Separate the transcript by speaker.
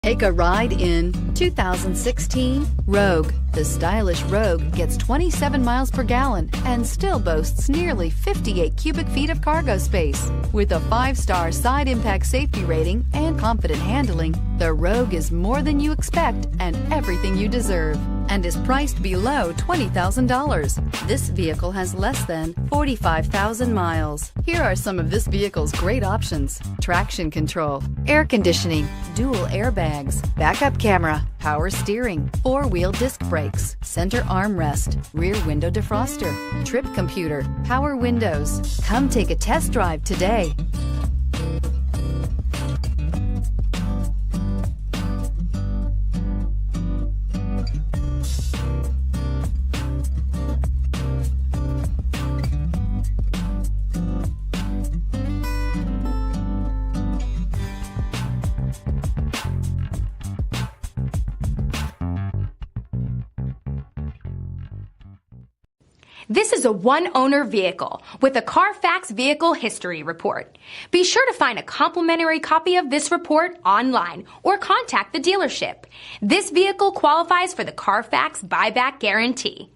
Speaker 1: Take a ride in 2016 Rogue. The stylish Rogue gets 27 miles per gallon and still boasts nearly 58 cubic feet of cargo space. With a 5-star side impact safety rating and confident handling, the Rogue is more than you expect and everything you deserve, and is priced below $20,000. This vehicle has less than 45,000 miles. Here are some of this vehicle's great options: traction control, air conditioning, dual airbags, backup camera, power steering, 4-wheel disc brakes, center armrest, rear window defroster, trip computer, power windows. Come take a test drive today.
Speaker 2: This is a one-owner vehicle with a Carfax Vehicle History Report. Be sure to find a complimentary copy of this report online or contact the dealership. This vehicle qualifies for the Carfax Buyback Guarantee.